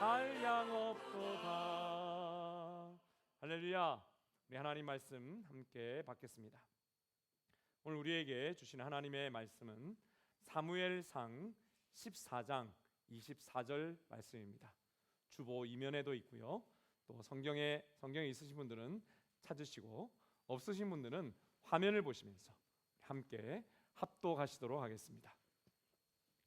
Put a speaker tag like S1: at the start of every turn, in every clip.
S1: 한량없도다. 할렐루야. 우리 하나님 말씀 함께 받겠습니다. 오늘 우리에게 주신 하나님의 말씀은 사무엘상 14장 24절 말씀입니다. 주보 이면에도 있고요. 또 성경에 있으신 분들은 찾으시고 없으신 분들은 화면을 보시면서 함께 합독하시도록 하겠습니다.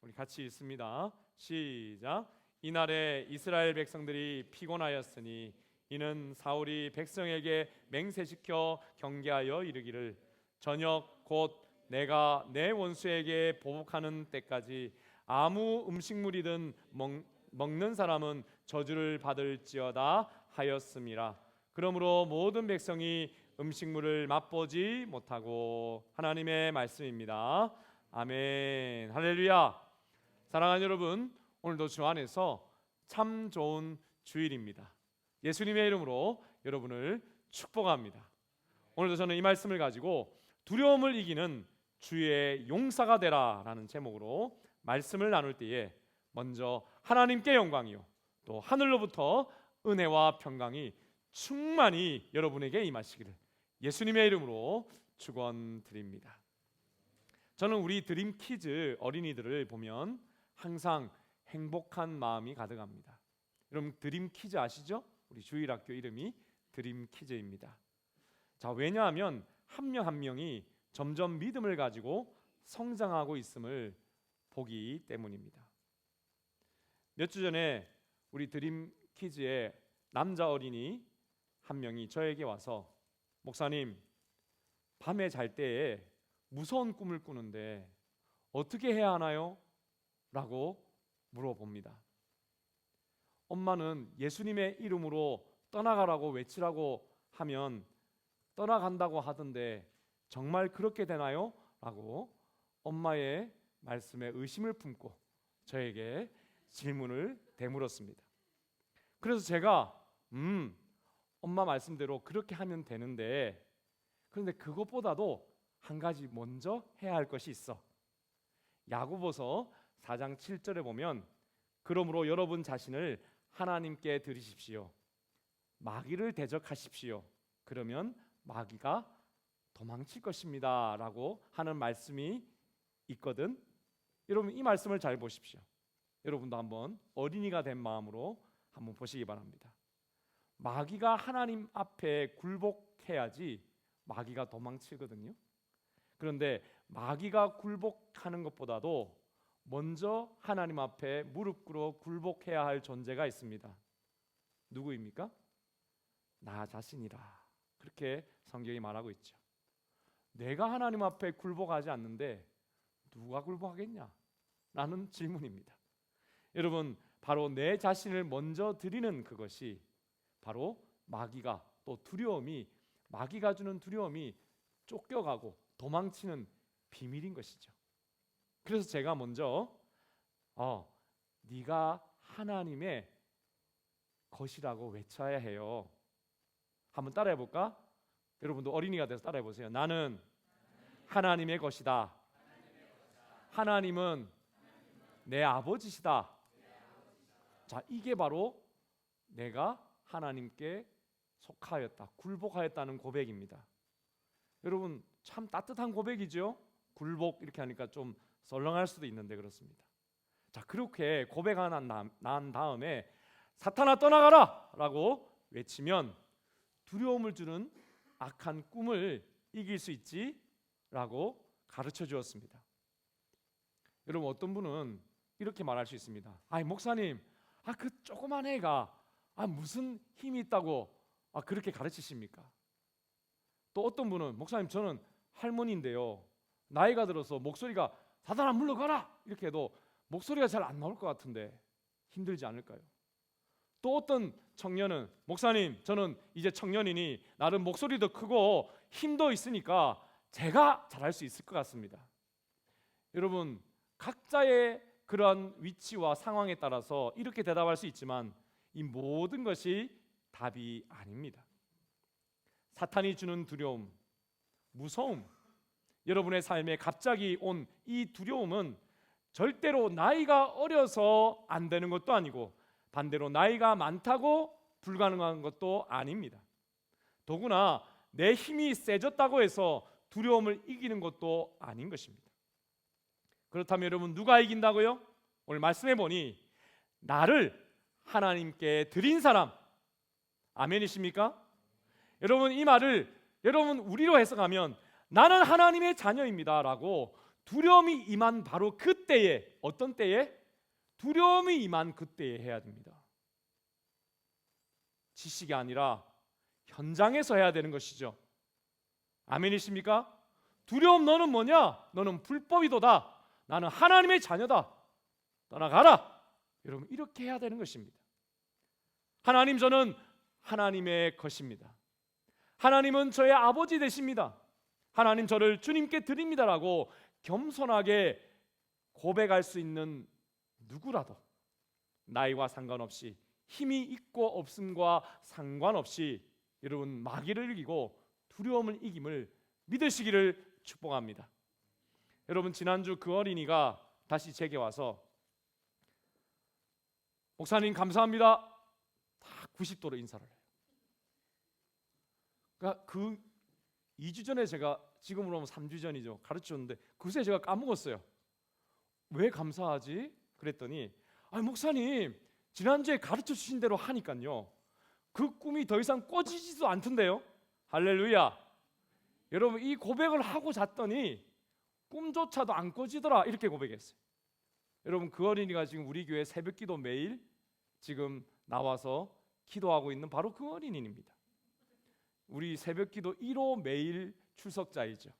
S1: 우리 같이 읽습니다. 시작. 이날에 이스라엘 백성들이 피곤하였으니 이는 사울이 백성에게 맹세시켜 경계하여 이르기를 저녁 곧 내가 내 원수에게 보복하는 때까지 아무 음식물이든 먹는 사람은 저주를 받을지어다 하였음이라. 그러므로 모든 백성이 음식물을 맛보지 못하고. 하나님의 말씀입니다. 아멘. 할렐루야. 사랑하는 여러분, 오늘도 주 안에서 참 좋은 주일입니다. 예수님의 이름으로 여러분을 축복합니다. 오늘도 저는 이 말씀을 가지고 두려움을 이기는 주의 용사가 되라 라는 제목으로 말씀을 나눌 때에 먼저 하나님께 영광이요 또 하늘로부터 은혜와 평강이 충만히 여러분에게 임하시기를 예수님의 이름으로 축원드립니다. 저는 우리 드림키즈 어린이들을 보면 항상 행복한 마음이 가득합니다. 여러분 드림키즈 아시죠? 우리 주일학교 이름이 드림키즈입니다. 자, 왜냐하면 한 명 한 명이 점점 믿음을 가지고 성장하고 있음을 보기 때문입니다. 몇 주 전에 우리 드림키즈의 남자 어린이 한 명이 저에게 와서 목사님, 밤에 잘 때에 무서운 꿈을 꾸는데 어떻게 해야 하나요? 라고 물어봅니다. 엄마는 예수님의 이름으로 떠나가라고 외치라고 하면 떠나간다고 하던데 정말 그렇게 되나요? 라고 엄마의 말씀에 의심을 품고 저에게 질문을 되물었습니다. 그래서 제가 엄마 말씀대로 그렇게 하면 되는데, 그런데 그것보다도 한 가지 먼저 해야 할 것이 있어. 야고보서 4장 7절에 보면 그러므로 여러분 자신을 하나님께 드리십시오. 마귀를 대적하십시오. 그러면 마귀가 도망칠 것입니다 라고 하는 말씀이 있거든. 여러분 이 말씀을 잘 보십시오. 여러분도 한번 어린이가 된 마음으로 한번 보시기 바랍니다. 마귀가 하나님 앞에 굴복해야지 마귀가 도망치거든요. 그런데 마귀가 굴복하는 것보다도 먼저 하나님 앞에 무릎 꿇어 굴복해야 할 존재가 있습니다. 누구입니까? 나 자신이라. 그렇게 성경이 말하고 있죠. 내가 하나님 앞에 굴복하지 않는데 누가 굴복하겠냐? 라는 질문입니다. 여러분, 바로 내 자신을 먼저 드리는 그것이 바로 마귀가 또 두려움이, 마귀가 주는 두려움이 쫓겨가고 도망치는 비밀인 것이죠. 그래서 제가 먼저 네가 하나님의 것이라고 외쳐야 해요. 한번 따라해 볼까? 여러분도 어린이가 돼서 따라해 보세요. 나는 하나님의 것이다. 하나님은 내 아버지시다. 자, 이게 바로 내가 하나님께 속하였다, 굴복하였다는 고백입니다. 여러분 참 따뜻한 고백이죠. 굴복 이렇게 하니까 좀 썰렁할 수도 있는데 그렇습니다. 자, 그렇게 고백하고 난 다음에 사탄아 떠나가라 라고 외치면 두려움을 주는 악한 꿈을 이길 수 있지 라고 가르쳐 주었습니다. 여러분 어떤 분은 이렇게 말할 수 있습니다. 아이 목사님, 그 조그만 애가 무슨 힘이 있다고 그렇게 가르치십니까? 또 어떤 분은 목사님 저는 할머니인데요, 나이가 들어서 목소리가 사단아 물러가라 이렇게 해도 목소리가 잘 안 나올 것 같은데 힘들지 않을까요? 또 어떤 청년은 목사님 저는 이제 청년이니 나름 목소리도 크고 힘도 있으니까 제가 잘할 수 있을 것 같습니다. 여러분 각자의 그러한 위치와 상황에 따라서 이렇게 대답할 수 있지만 이 모든 것이 답이 아닙니다. 사탄이 주는 두려움, 무서움, 여러분의 삶에 갑자기 온 이 두려움은 절대로 나이가 어려서 안 되는 것도 아니고 반대로 나이가 많다고 불가능한 것도 아닙니다. 더구나 내 힘이 세졌다고 해서 두려움을 이기는 것도 아닌 것입니다. 그렇다면 여러분, 누가 이긴다고요? 오늘 말씀해 보니 나를 하나님께 드린 사람. 아멘이십니까? 여러분, 이 말을 여러분 우리로 해석하면 나는 하나님의 자녀입니다 라고 두려움이 임한 바로 그때에, 어떤 때에? 두려움이 임한 그때에 해야 됩니다. 지식이 아니라 현장에서 해야 되는 것이죠. 아멘이십니까? 두려움, 너는 뭐냐? 너는 불법이도다. 나는 하나님의 자녀다. 떠나가라. 여러분, 이렇게 해야 되는 것입니다. 하나님, 저는 하나님의 것입니다. 하나님은 저의 아버지 되십니다. 하나님, 저를 주님께 드립니다라고 겸손하게 고백할 수 있는 누구라도, 나이와 상관없이, 힘이 있고 없음과 상관없이 여러분, 마귀를 이기고 두려움을 이김을 믿으시기를 축복합니다. 여러분, 지난주 그 어린이가 다시 제게 와서 목사님 감사합니다. 다 90도로 인사를 해요. 그러니까 그 2주 전에 제가, 지금으로 하면 3주 전이죠, 가르쳤는데 그새 제가 까먹었어요. 왜 감사하지? 그랬더니 목사님 지난주에 가르쳐 주신 대로 하니까요 그 꿈이 더 이상 꿔지지도 않던데요. 할렐루야. 여러분, 이 고백을 하고 잤더니 꿈조차도 안 꿔지더라, 이렇게 고백했어요. 여러분, 그 어린이가 지금 우리 교회 새벽기도 매일 지금 나와서 기도하고 있는 바로 그 어린이입니다. 우리 새벽기도 1호 매일 출석자이죠.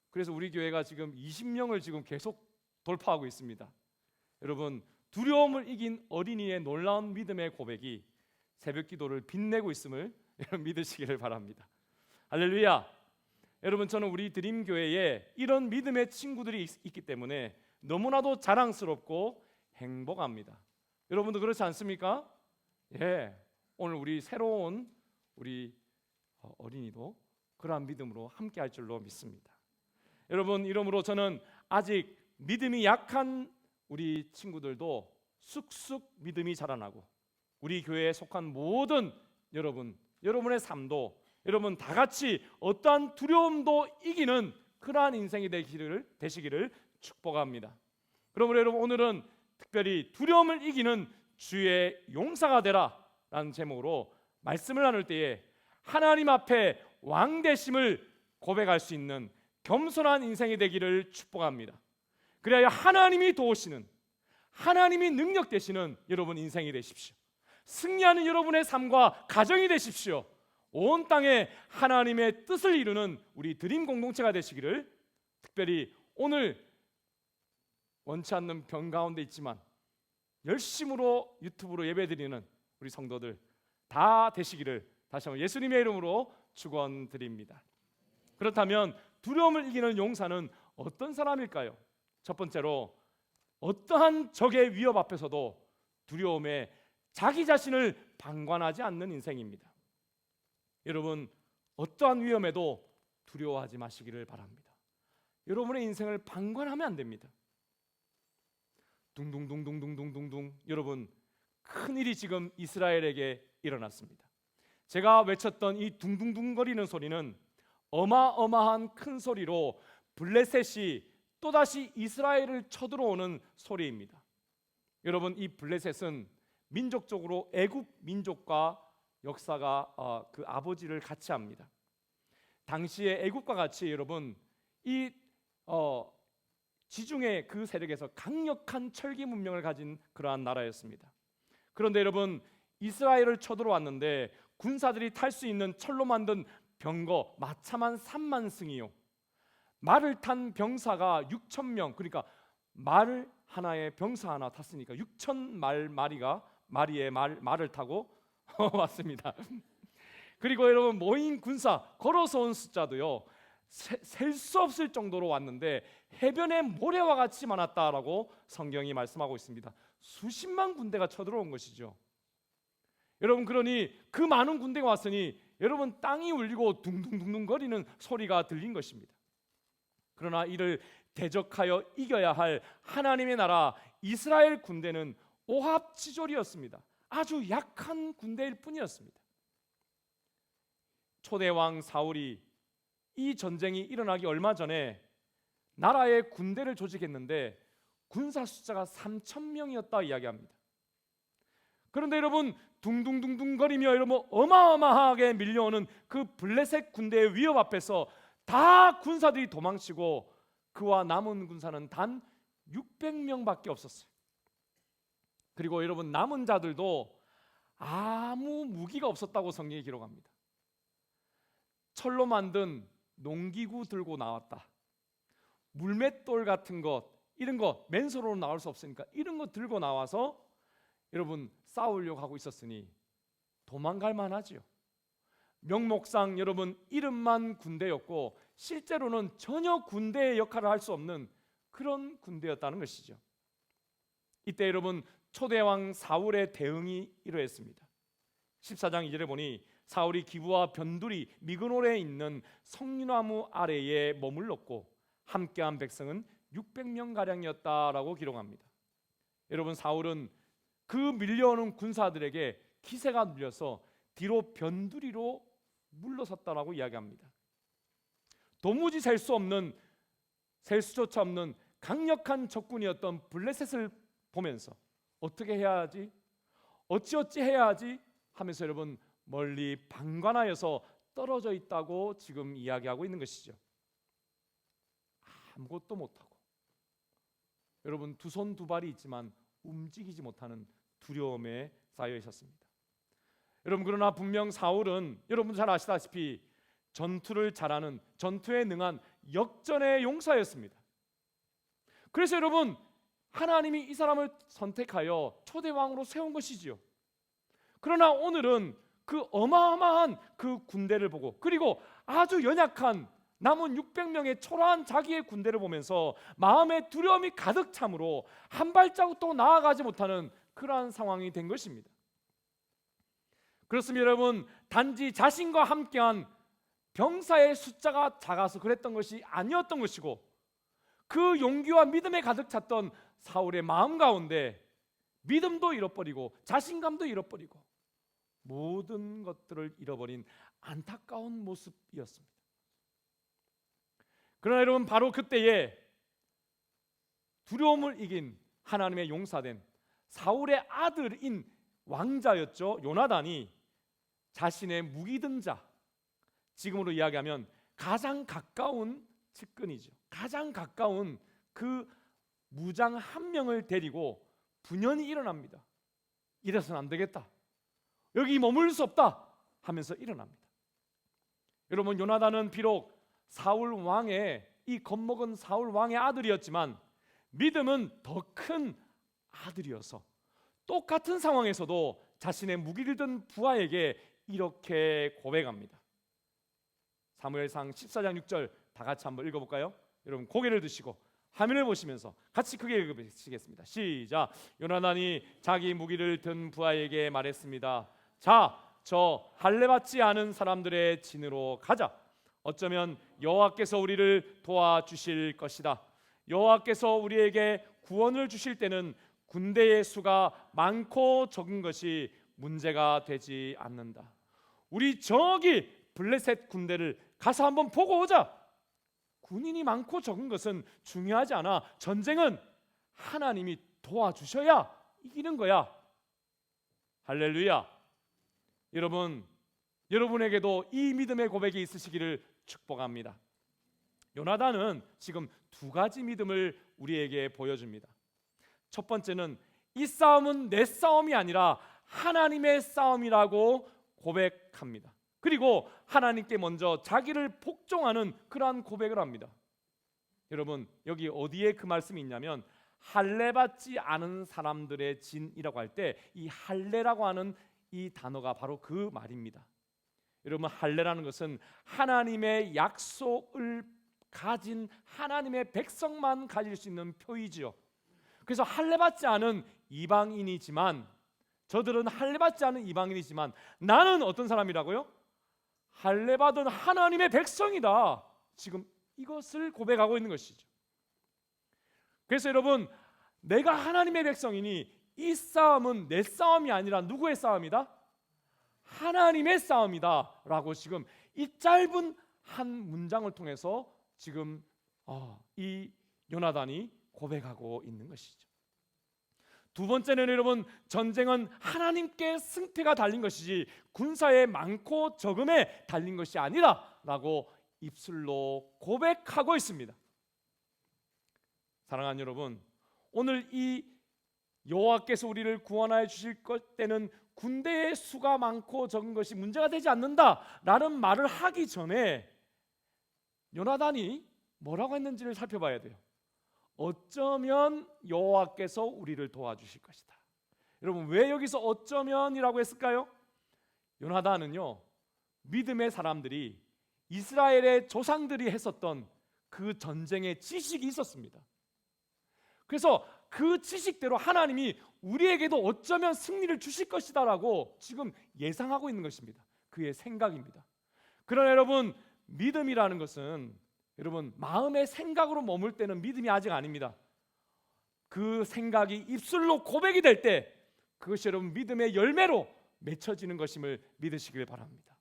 S1: 그래서 우리 교회가 지금 20명을 지금 계속 돌파하고 있습니다. 여러분, 두려움을 이긴 어린이의 놀라운 믿음의 고백이 새벽기도를 빛내고 있음을 여러분 믿으시기를 바랍니다. 할렐루야. 여러분, 저는 우리 드림교회에 이런 믿음의 친구들이 있기 때문에 너무나도 자랑스럽고 행복합니다. 여러분도 그렇지 않습니까? 예. 오늘 우리 새로운 우리 어린이도 그러한 믿음으로 함께 할 줄로 믿습니다. 여러분, 이러므로 저는 아직 믿음이 약한 우리 친구들도 쑥쑥 믿음이 자라나고 우리 교회에 속한 모든 여러분의 삶도 여러분 다 같이 어떠한 두려움도 이기는 그러한 인생이 되시기를 축복합니다. 그러므로 여러분, 오늘은 특별히 두려움을 이기는 주의 용사가 되라 라는 제목으로 말씀을 나눌 때에 하나님 앞에 왕 되심을 고백할 수 있는 겸손한 인생이 되기를 축복합니다. 그래야 하나님이 도우시는, 하나님이 능력 되시는 여러분 인생이 되십시오. 승리하는 여러분의 삶과 가정이 되십시오. 온 땅에 하나님의 뜻을 이루는 우리 드림 공동체가 되시기를, 특별히 오늘 원치 않는 병 가운데 있지만 열심으로 유튜브로 예배드리는 우리 성도들 다 되시기를 다시 한번 예수님의 이름으로 축원드립니다. 그렇다면 두려움을 이기는 용사는 어떤 사람일까요? 첫 번째로, 어떠한 적의 위협 앞에서도 두려움에 자기 자신을 방관하지 않는 인생입니다. 여러분, 어떠한 위험에도 두려워하지 마시기를 바랍니다. 여러분의 인생을 방관하면 안 됩니다. 둥둥둥둥둥둥둥둥. 여러분, 큰일이 지금 이스라엘에게 일어났습니다. 제가 외쳤던 이 둥둥둥거리는 소리는 어마어마한 큰 소리로 블레셋이 또다시 이스라엘을 쳐들어오는 소리입니다. 여러분, 이 블레셋은 민족적으로 애굽 민족과 역사가 그 아버지를 같이 합니다. 당시에 애굽과 같이 여러분 이 지중해 그 세력에서 강력한 철기 문명을 가진 그러한 나라였습니다. 그런데 여러분, 이스라엘을 쳐들어왔는데 군사들이 탈 수 있는 철로 만든 병거 마차만 3만 승이요, 말을 탄 병사가 6,000명, 그러니까 말 하나에 병사 하나 탔으니까 6,000마리의 말을 타고 왔습니다. 그리고 여러분, 모인 군사 걸어서 온 숫자도요 셀 수 없을 정도로 왔는데 해변의 모래와 같이 많았다라고 성경이 말씀하고 있습니다. 수십만 군대가 쳐들어온 것이죠. 여러분, 그러니 그 많은 군대가 왔으니 여러분 땅이 울리고 둥둥둥둥 거리는 소리가 들린 것입니다. 그러나 이를 대적하여 이겨야 할 하나님의 나라 이스라엘 군대는 오합지졸이었습니다. 아주 약한 군대일 뿐이었습니다. 초대왕 사울이 이 전쟁이 일어나기 얼마 전에 나라의 군대를 조직했는데 군사 숫자가 3,000명이었다 이야기합니다. 그런데 여러분, 둥둥둥둥거리며 여러분 어마어마하게 밀려오는 그 블레셋 군대의 위협 앞에서 다 군사들이 도망치고 그와 남은 군사는 단 600명밖에 없었어요. 그리고 여러분, 남은 자들도 아무 무기가 없었다고 성경이 기록합니다. 철로 만든 농기구 들고 나왔다. 물맷돌 같은 것, 이런 거 맨손으로 나올 수 없으니까 이런 거 들고 나와서 여러분 싸우려고 하고 있었으니 도망갈 만하지요. 명목상 여러분 이름만 군대였고 실제로는 전혀 군대의 역할을 할 수 없는 그런 군대였다는 것이죠. 이때 여러분 초대왕 사울의 대응이 이러했습니다. 14장 2절에 보니 사울이 기브와 변두리 미그놀에 있는 성류나무 아래에 머물렀고 함께한 백성은 600명가량이었다라고 기록합니다. 여러분, 사울은 그 밀려오는 군사들에게 기세가 눌려서 뒤로 변두리로 물러섰다라고 이야기합니다. 도무지 셀 수조차 없는 강력한 적군이었던 블레셋을 보면서 어떻게 해야 하지? 어찌어찌 해야 하지? 하면서 여러분 멀리 방관하여서 떨어져 있다고 지금 이야기하고 있는 것이죠. 아무것도 못하고 여러분 두 손 두 발이 있지만 움직이지 못하는 두려움에 쌓여 있었습니다. 여러분, 그러나 분명 사울은 여러분 잘 아시다시피 전투를 잘하는, 전투에 능한 역전의 용사였습니다. 그래서 여러분 하나님이 이 사람을 선택하여 초대왕으로 세운 것이지요. 그러나 오늘은 그 어마어마한 그 군대를 보고 그리고 아주 연약한 남은 600명의 초라한 자기의 군대를 보면서 마음에 두려움이 가득 참으로 한 발자국도 나아가지 못하는 그러한 상황이 된 것입니다. 그렇습니다. 여러분, 단지 자신과 함께한 병사의 숫자가 작아서 그랬던 것이 아니었던 것이고 그 용기와 믿음에 가득 찼던 사울의 마음 가운데 믿음도 잃어버리고 자신감도 잃어버리고 모든 것들을 잃어버린 안타까운 모습이었습니다. 그러나 여러분, 바로 그때에 두려움을 이긴 하나님의 용사된 사울의 아들인 왕자였죠. 요나단이 자신의 무기든 자, 지금으로 이야기하면 가장 가까운 측근이죠. 가장 가까운 그 무장 한 명을 데리고 분연히 일어납니다. 이래서는 안 되겠다, 여기 머물 수 없다 하면서 일어납니다. 여러분, 요나단은 비록 사울 왕의 이 겁먹은 사울 왕의 아들이었지만 믿음은 더 큰 아들이어서 똑같은 상황에서도 자신의 무기를 든 부하에게 이렇게 고백합니다. 사무엘상 14장 6절 다 같이 한번 읽어볼까요? 여러분 고개를 드시고 화면을 보시면서 같이 크게 읽으시겠습니다. 시작. 요나단이 자기 무기를 든 부하에게 말했습니다. 자, 저 할례 받지 않은 사람들의 진으로 가자. 어쩌면 여호와께서 우리를 도와주실 것이다. 여호와께서 우리에게 구원을 주실 때는 군대의 수가 많고 적은 것이 문제가 되지 않는다. 우리 저기 블레셋 군대를 가서 한번 보고 오자. 군인이 많고 적은 것은 중요하지 않아. 전쟁은 하나님이 도와주셔야 이기는 거야. 할렐루야. 여러분, 여러분에게도 이 믿음의 고백이 있으시기를 축복합니다. 요나단은 지금 두 가지 믿음을 우리에게 보여줍니다. 첫 번째는 이 싸움은 내 싸움이 아니라 하나님의 싸움이라고 고백합니다. 그리고 하나님께 먼저 자기를 복종하는 그러한 고백을 합니다. 여러분, 여기 어디에 그 말씀이 있냐면 할례 받지 않은 사람들의 진이라고 할 때 이 할례라고 하는 이 단어가 바로 그 말입니다. 여러분, 할례라는 것은 하나님의 약속을 가진 하나님의 백성만 가질 수 있는 표이지요. 그래서 할례 받지 않은 이방인이지만, 저들은 할례 받지 않은 이방인이지만 나는 어떤 사람이라고요? 할례 받은 하나님의 백성이다. 지금 이것을 고백하고 있는 것이죠. 그래서 여러분, 내가 하나님의 백성이니 이 싸움은 내 싸움이 아니라 누구의 싸움이다? 하나님의 싸움이다 라고 지금 이 짧은 한 문장을 통해서 지금 이 요나단이 고백하고 있는 것이죠. 두 번째는 여러분, 전쟁은 하나님께 승패가 달린 것이지 군사의 많고 적음에 달린 것이 아니라 라고 입술로 고백하고 있습니다. 사랑하는 여러분, 오늘 이 여호와께서 우리를 구원하여 주실 때는 군대의 수가 많고 적은 것이 문제가 되지 않는다라는 말을 하기 전에 요나단이 뭐라고 했는지를 살펴봐야 돼요. 어쩌면 여호와께서 우리를 도와주실 것이다. 여러분, 왜 여기서 어쩌면이라고 했을까요? 요나단은요, 믿음의 사람들이 이스라엘의 조상들이 했었던 그 전쟁의 지식이 있었습니다. 그래서 그 지식대로 하나님이 우리에게도 어쩌면 승리를 주실 것이다 라고 지금 예상하고 있는 것입니다. 그의 생각입니다. 그러나 여러분, 믿음이라는 것은 여러분, 마음의 생각으로 머물 때는 믿음이 아직 아닙니다. 그 생각이 입술로 고백이 될 때 그것이 여러분 믿음의 열매로 맺혀지는 것임을 믿으시길 바랍니다.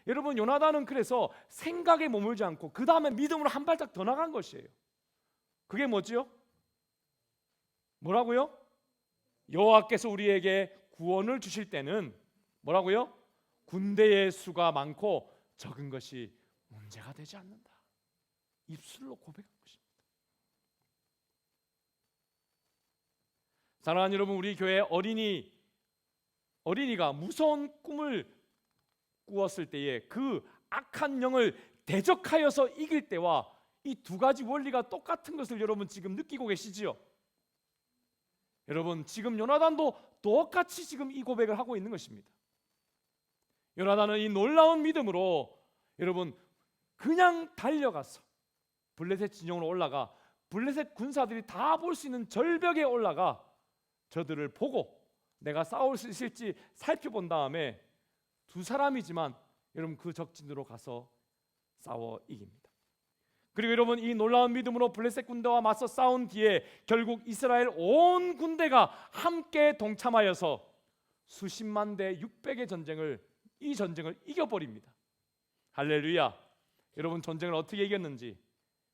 S1: 여러분, 요나단은 그래서 생각에 머물지 않고 그 다음에 믿음으로 한 발짝 더 나간 것이에요. 그게 뭐지요? 뭐라고요? 여호와께서 우리에게 구원을 주실 때는 뭐라고요? 군대의 수가 많고 적은 것이 문제가 되지 않는다. 입술로 고백한 것입니다. 사랑하는 여러분, 우리 교회 어린이가 무서운 꿈을 꾸었을 때에 그 악한 영을 대적하여서 이길 때와 이 두 가지 원리가 똑같은 것을 여러분 지금 느끼고 계시지요? 여러분, 지금 요나단도 똑같이 지금 이 고백을 하고 있는 것입니다. 요나단은 이 놀라운 믿음으로 여러분 그냥 달려가서 블레셋 진영으로 올라가 블레셋 군사들이 다 볼 수 있는 절벽에 올라가 저들을 보고 내가 싸울 수 있을지 살펴본 다음에 두 사람이지만 여러분 그 적진으로 가서 싸워 이깁니다. 그리고 여러분, 이 놀라운 믿음으로 블레셋 군대와 맞서 싸운 뒤에 결국 이스라엘 온 군대가 함께 동참하여서 수십만 대 600의 전쟁을 이겨버립니다. 할렐루야. 여러분, 전쟁을 어떻게 이겼는지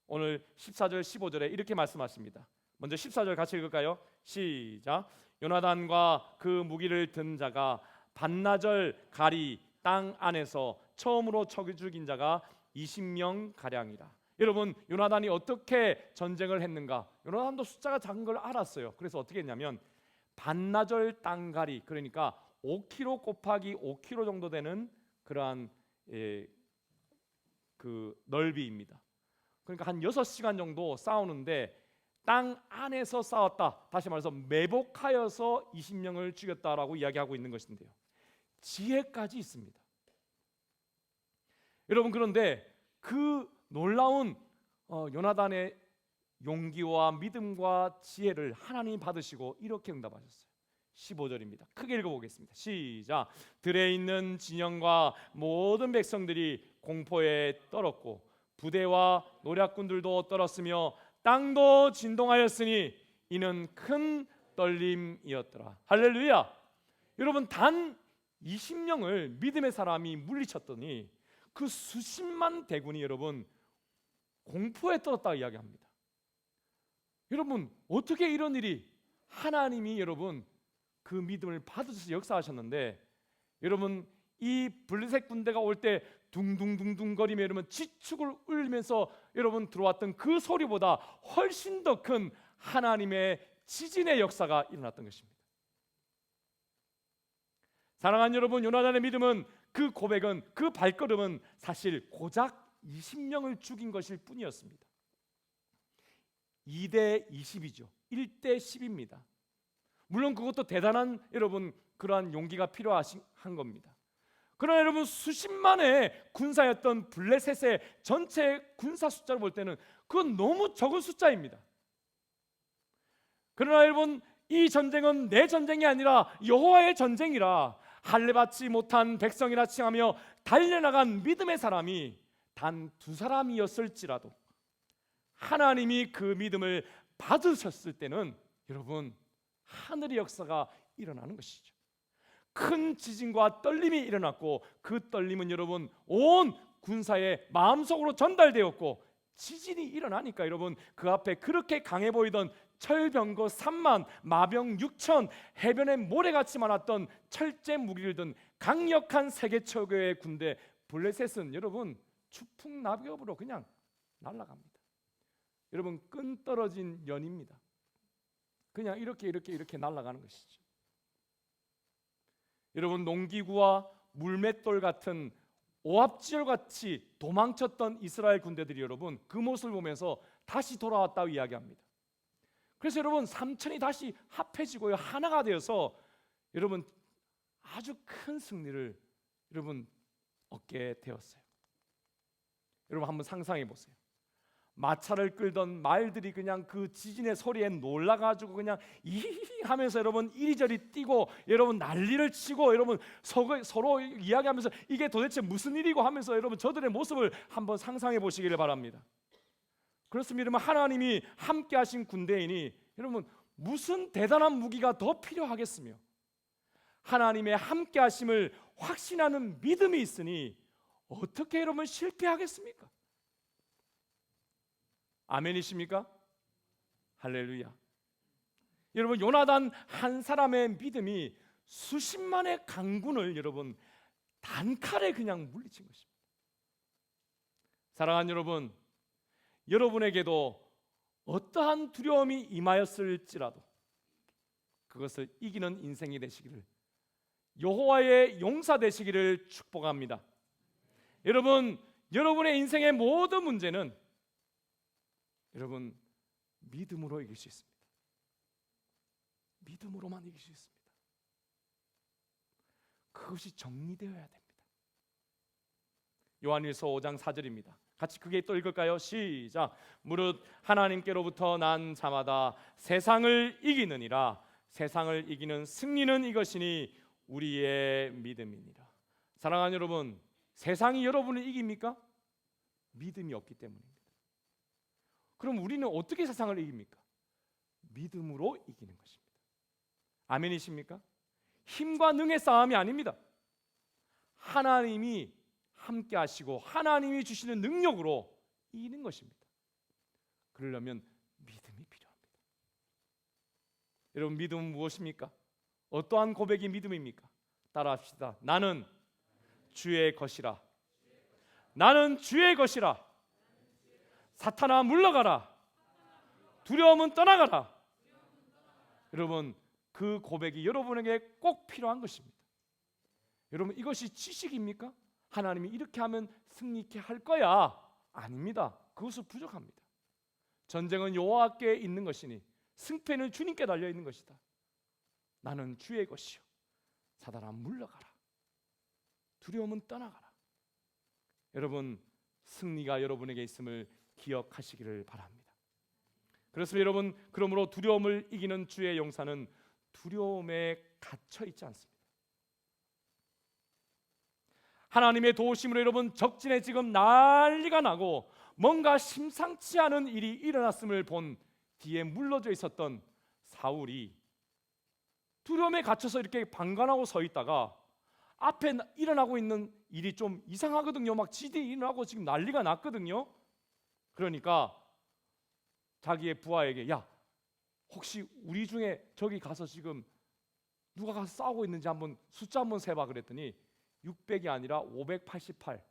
S1: 오늘 14절 15절에 이렇게 말씀하십니다. 먼저 14절 같이 읽을까요? 시작. 요나단과 그 무기를 든 자가 반나절 가리 땅 안에서 처음으로 죽인 자가 20명 가량이라. 여러분, 요나단이 어떻게 전쟁을 했는가? 요나단도 숫자가 작은 걸 알았어요. 그래서 어떻게 했냐면 반나절 땅가리, 그러니까 5km 곱하기 5km 정도 되는 그러한 그 넓이입니다. 그러니까 한 6시간 정도 싸우는데 땅 안에서 싸웠다. 다시 말해서 매복하여서 20명을 죽였다라고 이야기하고 있는 것인데요, 지혜까지 있습니다. 여러분, 그런데 그 놀라운 요나단의 용기와 믿음과 지혜를 하나님이 받으시고 이렇게 응답하셨어요. 15절입니다. 크게 읽어보겠습니다. 시작. 들에 있는 진영과 모든 백성들이 공포에 떨었고 부대와 노략군들도 떨었으며 땅도 진동하였으니 이는 큰 떨림이었더라. 할렐루야. 여러분, 단 20명을 믿음의 사람이 물리쳤더니 그 수십만 대군이 여러분 공포에 떨었다 이야기합니다. 여러분, 어떻게 이런 일이, 하나님이 여러분 그 믿음을 받으셔서 역사하셨는데, 여러분 이 블레셋 군대가 올 때 둥둥둥둥 거리며 여러분 지축을 울면서 여러분 들어왔던 그 소리보다 훨씬 더 큰 하나님의 지진의 역사가 일어났던 것입니다. 사랑하는 여러분, 요나단의 믿음은, 그 고백은, 그 발걸음은 사실 고작 20명을 죽인 것일 뿐이었습니다. 2대 20이죠. 1대 10입니다. 물론 그것도 대단한 여러분 그러한 용기가 필요한 겁니다. 그러나 여러분, 수십만의 군사였던 블레셋의 전체 군사 숫자를 볼 때는 그건 너무 적은 숫자입니다. 그러나 여러분, 이 전쟁은 내 전쟁이 아니라 여호와의 전쟁이라 할례받지 못한 백성이라 칭하며 달려나간 믿음의 사람이 단 2사람이었을지라도 하나님이 그 믿음을 받으셨을 때는 여러분 하늘의 역사가 일어나는 것이죠. 큰 지진과 떨림이 일어났고 그 떨림은 여러분 온 군사의 마음속으로 전달되었고 지진이 일어나니까 여러분 그 앞에 그렇게 강해 보이던 철병거 3만, 마병 6천, 해변에 모래같이 많았던 철제 무기를 든 강력한 세계 최고의 군대 블레셋은 여러분 추풍낙엽으로 그냥 날아갑니다. 여러분 끈 떨어진 연입니다. 그냥 이렇게 날아가는 것이죠. 여러분 농기구와 물맷돌 같은 오합지졸같이 도망쳤던 이스라엘 군대들이 여러분 그 모습을 보면서 다시 돌아왔다고 이야기합니다. 그래서 여러분 삼천이 다시 합해지고요 하나가 되어서 여러분 아주 큰 승리를 여러분 얻게 되었어요. 여러분 한번 상상해 보세요. 마차를 끌던 말들이 그냥 그 지진의 소리에 놀라가지고 그냥 이히히 하면서 여러분 이리저리 뛰고 여러분 난리를 치고 여러분 서로 이야기하면서 이게 도대체 무슨 일이고 하면서 여러분 저들의 모습을 한번 상상해 보시기를 바랍니다. 그렇습니다. 여러분 하나님이 함께 하신 군대이니 여러분 무슨 대단한 무기가 더 필요하겠으며 하나님의 함께 하심을 확신하는 믿음이 있으니 어떻게 여러분 실패하겠습니까? 아멘이십니까? 할렐루야. 여러분 요나단 한 사람의 믿음이 수십만의 강군을 여러분 단칼에 그냥 물리친 것입니다. 사랑하는 여러분, 여러분에게도 어떠한 두려움이 임하였을지라도 그것을 이기는 인생이 되시기를 여호와의 용사 되시기를 축복합니다. 여러분, 여러분의 인생의 모든 문제는 여러분 믿음으로 이길 수 있습니다. 믿음으로만 이길 수 있습니다. 그것이 정리되어야 됩니다. 요한일서 5장 4절입니다. 같이 그게 또 읽을까요? 시작. 무릇 하나님께로부터 난 자마다 세상을 이기느니라. 세상을 이기는 승리는 이것이니 우리의 믿음이니라. 사랑하는 여러분, 세상이 여러분을 이깁니까? 믿음이 없기 때문입니다. 그럼 우리는 어떻게 세상을 이깁니까? 믿음으로 이기는 것입니다. 아멘이십니까? 힘과 능의 싸움이 아닙니다. 하나님이 함께 하시고 하나님이 주시는 능력으로 이기는 것입니다. 그러려면 믿음이 필요합니다. 여러분 믿음은 무엇입니까? 어떠한 고백이 믿음입니까? 따라합시다. 나는 주의 것이라. 나는 주의 것이라. 사탄아 물러가라. 두려움은 떠나가라. 여러분 그 고백이 여러분에게 꼭 필요한 것입니다. 여러분 이것이 지식입니까? 하나님이 이렇게 하면 승리케 할 거야. 아닙니다. 그것은 부족합니다. 전쟁은 여호와께 있는 것이니 승패는 주님께 달려 있는 것이다. 나는 주의 것이요. 사탄아 물러가라. 두려움은 떠나가라. 여러분 승리가 여러분에게 있음을 기억하시기를 바랍니다. 그렇습니다. 여러분 그러므로 두려움을 이기는 주의 용사는 두려움에 갇혀 있지 않습니다. 하나님의 도우심으로 여러분 적진에 지금 난리가 나고 뭔가 심상치 않은 일이 일어났음을 본 뒤에 물러져 있었던 사울이 두려움에 갇혀서 이렇게 방관하고 서 있다가 앞에 일어나고 있는 일이 좀 이상하거든요. 막 지진이 일어나고 지금 난리가 났거든요. 그러니까 자기의 부하에게 야 혹시 우리 중에 저기 가서 지금 누가 가서 싸우고 있는지 한번 숫자 한번 세봐 그랬더니 600이 아니라 588.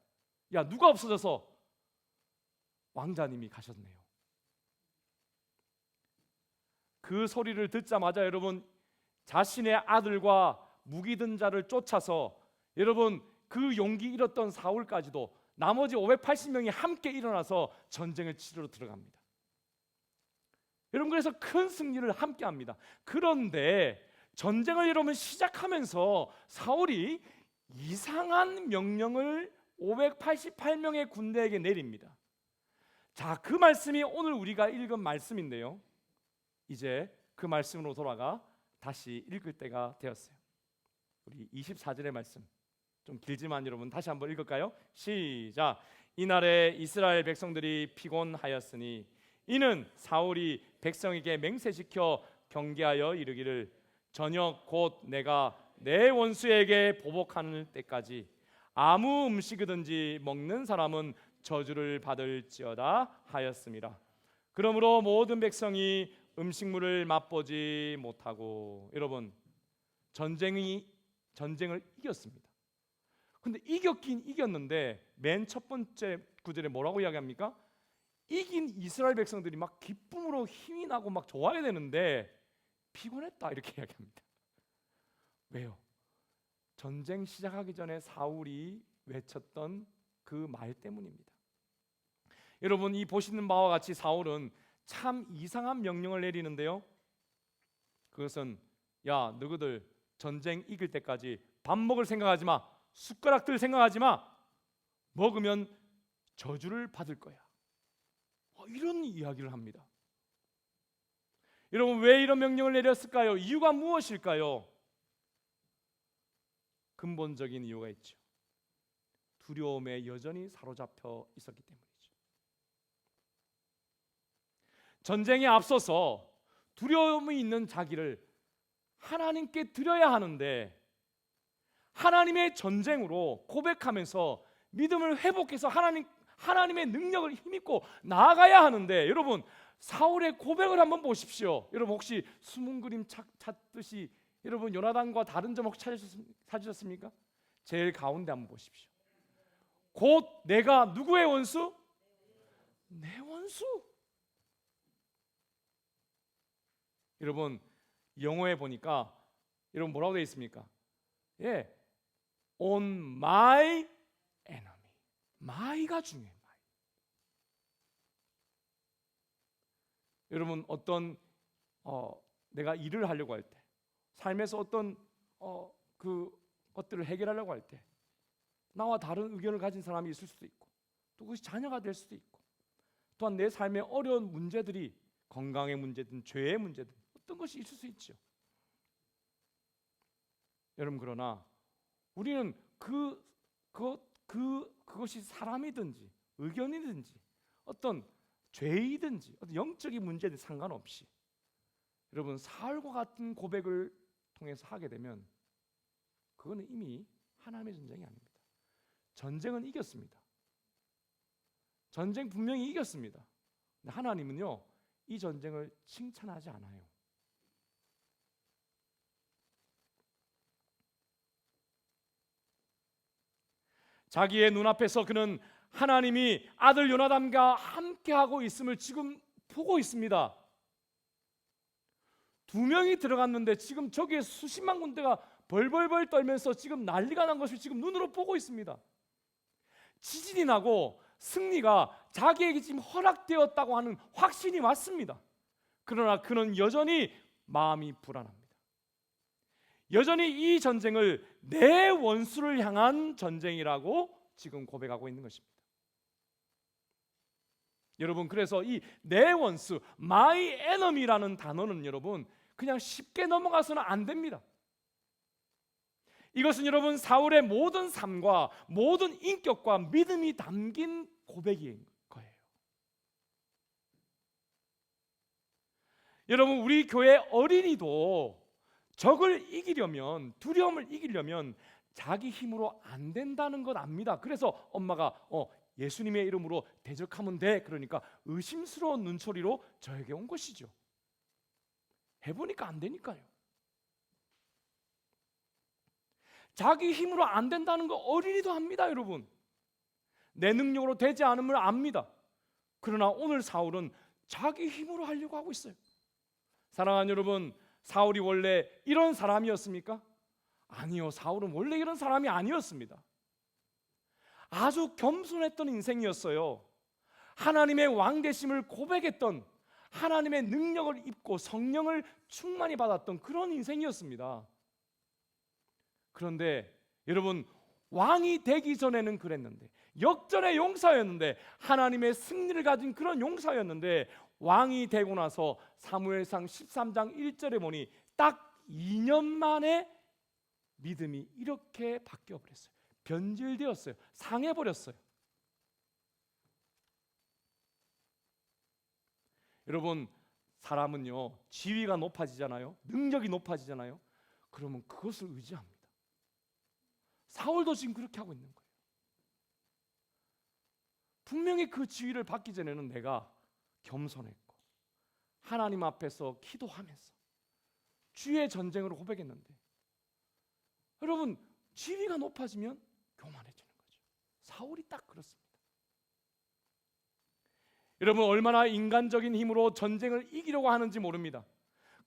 S1: 야 누가 없어져서 왕자님이 가셨네요. 그 소리를 듣자마자 여러분 자신의 아들과 무기 든 자를 쫓아서 여러분 그 용기 잃었던 사울까지도 나머지 580명이 함께 일어나서 전쟁을 치르러 들어갑니다. 여러분 그래서 큰 승리를 함께 합니다. 그런데 전쟁을 여러분 시작하면서 사울이 이상한 명령을 588명의 군대에게 내립니다. 자, 그 말씀이 오늘 우리가 읽은 말씀인데요. 이제 그 말씀으로 돌아가 다시 읽을 때가 되었어요. 우리 24절의 말씀 좀 길지만 여러분 다시 한번 읽을까요? 시작. 이날에 이스라엘 백성들이 피곤하였으니 이는 사울이 백성에게 맹세시켜 경계하여 이르기를 저녁 곧 내가 내 원수에게 보복하는 때까지 아무 음식이든지 먹는 사람은 저주를 받을지어다 하였습니다. 그러므로 모든 백성이 음식물을 맛보지 못하고, 여러분, 전쟁을 이겼습니다. 근데 이겼긴 이겼는데 맨 첫 번째 구절에 뭐라고 이야기합니까? 이긴 이스라엘 백성들이 막 기쁨으로 힘이 나고 막 좋아야 되는데 피곤했다 이렇게 이야기합니다. 왜요? 전쟁 시작하기 전에 사울이 외쳤던 그 말 때문입니다. 여러분, 이 보시는 바와 같이 사울은 참 이상한 명령을 내리는데요. 그것은 야, 너희들 전쟁 이길 때까지 밥 먹을 생각하지 마. 숟가락들 생각하지 마. 먹으면 저주를 받을 거야. 이런 이야기를 합니다. 여러분, 왜 이런 명령을 내렸을까요? 이유가 무엇일까요? 근본적인 이유가 있죠. 두려움에 여전히 사로잡혀 있었기 때문이죠. 전쟁에 앞서서 두려움이 있는 자기를 하나님께 드려야 하는데, 하나님의 전쟁으로 고백하면서 믿음을 회복해서 하나님의 능력을 힘입고 나아가야 하는데, 여러분, 사울의 고백을 한번 보십시오. 여러분, 혹시 숨은 그림 찾듯이 여러분 요나단과 다른 점 혹시 찾으셨습니까? 제일 가운데 한번 보십시오. 곧 내가 누구의 원수? 내 원수. 여러분, 영어에 보니까 여러분 뭐라고 되어 있습니까? 예, on my enemy. my가 중요해요. my. 여러분, 어떤 내가 일을 하려고 할 때, 삶에서 어떤 그 것들을 해결하려고 할 때 나와 다른 의견을 가진 사람이 있을 수도 있고, 또 그것이 자녀가 될 수도 있고, 또한 내 삶의 어려운 문제들이 건강의 문제든 죄의 문제든 어떤 것이 있을 수 있죠. 여러분, 그러나 우리는 그것이 사람이든지 의견이든지 어떤 죄이든지 어떤 영적인 문제든 상관없이, 여러분, 사울과 같은 고백을 통해서 하게 되면 그거는 이미 하나님의 전쟁이 아닙니다. 전쟁은 이겼습니다. 전쟁 분명히 이겼습니다. 근데 하나님은요, 이 전쟁을 칭찬하지 않아요. 자기의 눈앞에서 그는 하나님이 아들 요나단과 함께하고 있음을 지금 보고 있습니다. 2명이 들어갔는데 지금 저기에 수십만 군대가 벌벌벌 떨면서 지금 난리가 난 것을 지금 눈으로 보고 있습니다. 지진이 나고 승리가 자기에게 지금 허락되었다고 하는 확신이 왔습니다. 그러나 그는 여전히 마음이 불안합니다. 여전히 이 전쟁을 내 원수를 향한 전쟁이라고 지금 고백하고 있는 것입니다. 여러분, 그래서 이 내 원수, my enemy라는 단어는 여러분 그냥 쉽게 넘어가서는 안 됩니다. 이것은 여러분 사울의 모든 삶과 모든 인격과 믿음이 담긴 고백인 거예요. 여러분, 우리 교회 어린이도 적을 이기려면, 두려움을 이기려면 자기 힘으로 안 된다는 건 압니다. 그래서 엄마가 예수님의 이름으로 대적하면 돼, 그러니까 의심스러운 눈초리로 저에게 온 것이죠. 해보니까 안 되니까요. 자기 힘으로 안 된다는 거 어린이도 합니다, 여러분. 내 능력으로 되지 않음을 압니다. 그러나 오늘 사울은 자기 힘으로 하려고 하고 있어요. 사랑하는 여러분, 사울이 원래 이런 사람이었습니까? 아니요, 사울은 원래 이런 사람이 아니었습니다. 아주 겸손했던 인생이었어요. 하나님의 왕되심을 고백했던, 하나님의 능력을 입고 성령을 충만히 받았던 그런 인생이었습니다. 그런데 여러분, 왕이 되기 전에는 그랬는데, 역전의 용사였는데, 하나님의 승리를 가진 그런 용사였는데, 왕이 되고 나서 사무엘상 13장 1절에 보니 딱 2년 만에 믿음이 이렇게 바뀌어 버렸어요. 변질되었어요. 상해버렸어요. 여러분, 사람은요, 지위가 높아지잖아요, 능력이 높아지잖아요. 그러면 그것을 의지합니다. 사울도 지금 그렇게 하고 있는 거예요. 분명히 그 지위를 받기 전에는 내가 겸손했고 하나님 앞에서 기도하면서 주의 전쟁으로 고백했는데, 여러분, 지위가 높아지면 교만해지는 거죠. 사울이 딱 그렇습니다. 여러분, 얼마나 인간적인 힘으로 전쟁을 이기려고 하는지 모릅니다.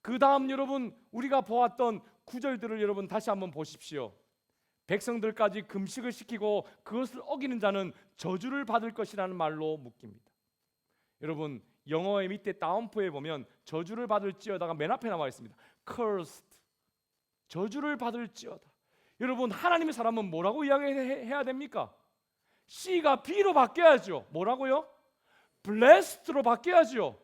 S1: 그 다음 여러분, 우리가 보았던 구절들을 여러분 다시 한번 보십시오. 백성들까지 금식을 시키고 그것을 어기는 자는 저주를 받을 것이라는 말로 묶입니다. 여러분, 영어의 밑에 다운표에 보면 저주를 받을지어다가 맨 앞에 나와 있습니다. Cursed, 저주를 받을지어다. 여러분, 하나님의 사람은 뭐라고 이야기해야 됩니까? C가 B로 바뀌어야죠. 뭐라고요? Blessed로 바뀌어야죠.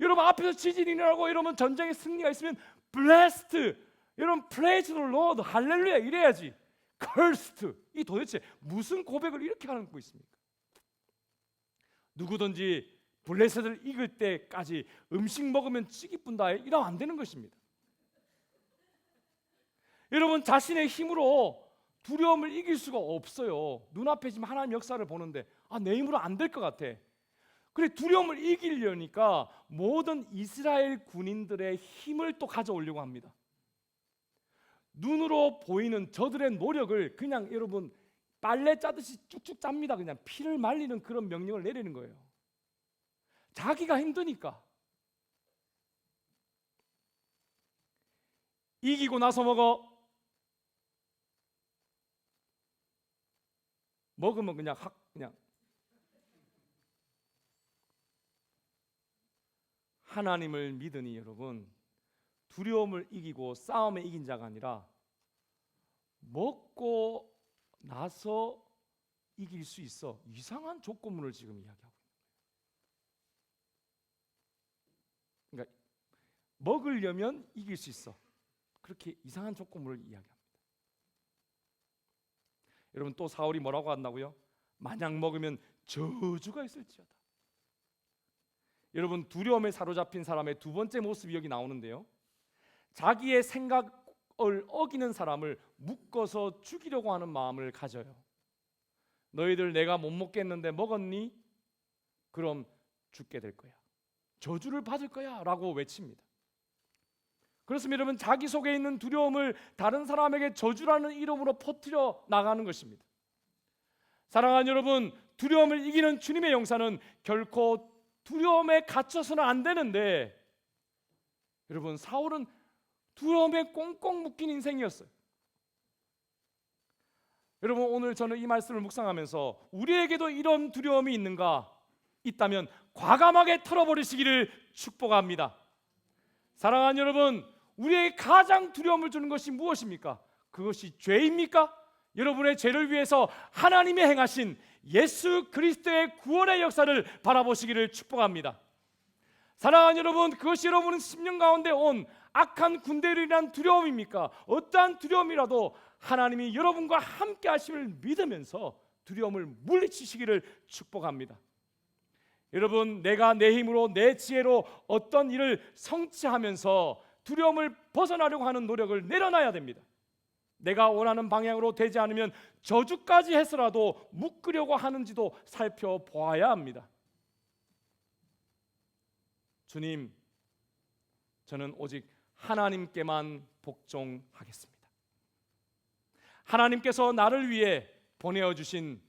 S1: 여러분, 앞에서 지진이 일어나고 이러면 전쟁에 승리가 있으면 Blessed, 여러분 Praise the Lord, 할렐루야 이래야지. Cursed, 이 도대체 무슨 고백을 이렇게 하고 있습니까? 누구든지 블레셋을 이길 때까지 음식 먹으면 찌기 뿐다 이러면 안 되는 것입니다. 여러분, 자신의 힘으로 두려움을 이길 수가 없어요. 눈앞에 지금 하나님 역사를 보는데 내 힘으로 안 될 것 같아. 그래, 두려움을 이기려니까 모든 이스라엘 군인들의 힘을 또 가져오려고 합니다. 눈으로 보이는 저들의 노력을 그냥 여러분 빨래 짜듯이 쭉쭉 짭니다. 그냥 피를 말리는 그런 명령을 내리는 거예요. 자기가 힘드니까. 이기고 나서 먹으면 그냥 하나님을 믿으니 여러분, 두려움을 이기고 싸움에 이긴 자가 아니라 먹고 나서 이길 수 있어, 이상한 조건문을 지금 이야기하고 있는 거예요. 그러니까 먹으려면 이길 수 있어, 그렇게 이상한 조건문을 이야기합니다. 여러분, 또 사울이 뭐라고 한다고요? 만약 먹으면 저주가 있을지어다. 여러분, 두려움에 사로잡힌 사람의 두 번째 모습이 여기 나오는데요, 자기의 생각을 어기는 사람을 묶어서 죽이려고 하는 마음을 가져요. 너희들 내가 못 먹겠는데 먹었니? 그럼 죽게 될 거야, 저주를 받을 거야 라고 외칩니다. 그렇습니다. 여러분, 자기 속에 있는 두려움을 다른 사람에게 저주라는 이름으로 퍼뜨려 나가는 것입니다. 사랑하는 여러분, 두려움을 이기는 주님의 용사는 결코 두려움에 갇혀서는 안 되는데, 여러분, 사울은 두려움에 꽁꽁 묶인 인생이었어요. 여러분, 오늘 저는 이 말씀을 묵상하면서 우리에게도 이런 두려움이 있는가? 있다면 과감하게 털어버리시기를 축복합니다. 사랑하는 여러분, 우리에게 가장 두려움을 주는 것이 무엇입니까? 그것이 죄입니까? 여러분의 죄를 위해서 하나님이 행하신 예수 그리스도의 구원의 역사를 바라보시기를 축복합니다. 사랑하는 여러분, 그것이 여러분은 10년 가운데 온 악한 군대로 인한 두려움입니까? 어떠한 두려움이라도 하나님이 여러분과 함께 하심을 믿으면서 두려움을 물리치시기를 축복합니다. 여러분, 내가 내 힘으로 내 지혜로 어떤 일을 성취하면서 두려움을 벗어나려고 하는 노력을 내려놔야 됩니다. 내가 원하는 방향으로 되지 않으면 저주까지 해서라도 묶으려고 하는지도 살펴보아야 합니다. 주님, 저는 오직 하나님께만 복종하겠습니다. 하나님께서 나를 위해 보내어주신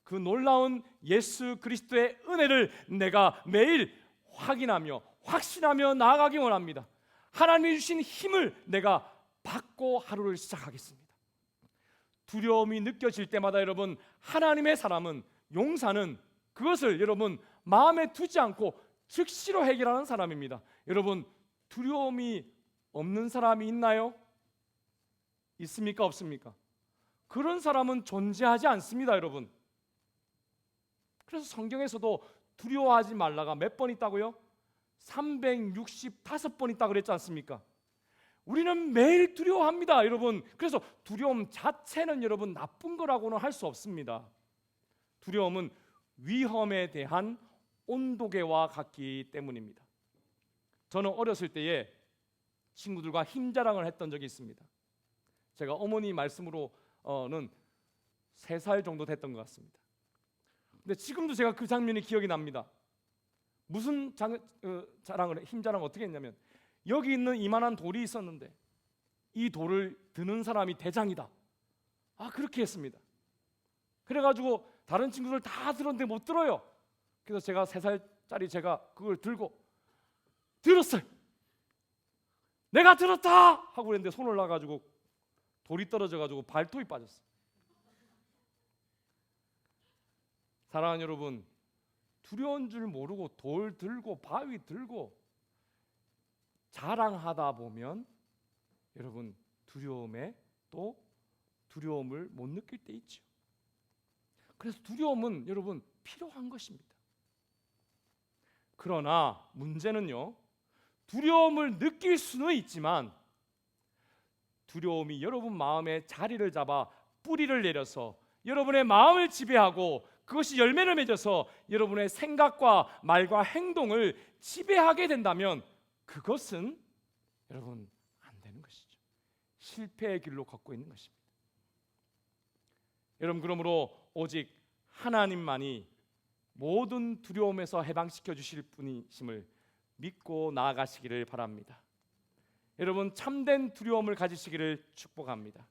S1: 그 놀라운 예수 그리스도의 은혜를 내가 매일 확인하며 확신하며 나아가기 원합니다. 하나님이 주신 힘을 내가 받고 하루를 시작하겠습니다. 두려움이 느껴질 때마다 여러분, 하나님의 사람은, 용사는 그것을 여러분 마음에 두지 않고 즉시로 해결하는 사람입니다. 여러분, 두려움이 없는 사람이 있나요? 있습니까? 없습니까? 그런 사람은 존재하지 않습니다, 여러분. 그래서 성경에서도 두려워하지 말라가 몇 번 있다고요? 365번 있다고 그랬지 않습니까? 우리는 매일 두려워합니다, 여러분. 그래서 두려움 자체는 여러분 나쁜 거라고는 할 수 없습니다. 두려움은 위험에 대한 온도계와 같기 때문입니다. 저는 어렸을 때에 친구들과 힘자랑을 했던 적이 있습니다. 제가 어머니 말씀으로는 3살 정도 됐던 것 같습니다. 근데 지금도 제가 그 장면이 기억이 납니다. 무슨 힘자랑을 어떻게 했냐면, 여기 있는 이만한 돌이 있었는데 이 돌을 드는 사람이 대장이다. 그렇게 했습니다. 그래가지고 다른 친구들 다 들었는데 못 들어요. 그래서 제가 3살짜리 제가 그걸 들고 들었어요. 내가 들었다 하고 그랬는데 손 올라가지고 돌이 떨어져가지고 발톱이 빠졌어요. 사랑하는 여러분, 두려운 줄 모르고 돌 들고 바위 들고 자랑하다 보면 여러분 두려움에 또 두려움을 못 느낄 때 있죠. 그래서 두려움은 여러분 필요한 것입니다. 그러나 문제는요, 두려움을 느낄 수는 있지만 두려움이 여러분 마음에 자리를 잡아 뿌리를 내려서 여러분의 마음을 지배하고 그것이 열매를 맺어서 여러분의 생각과 말과 행동을 지배하게 된다면 그것은 여러분 안 되는 것이죠. 실패의 길로 걷고 있는 것입니다. 여러분, 그러므로 오직 하나님만이 모든 두려움에서 해방시켜 주실 분이심을 믿고 나아가시기를 바랍니다. 여러분, 참된 두려움을 가지시기를 축복합니다.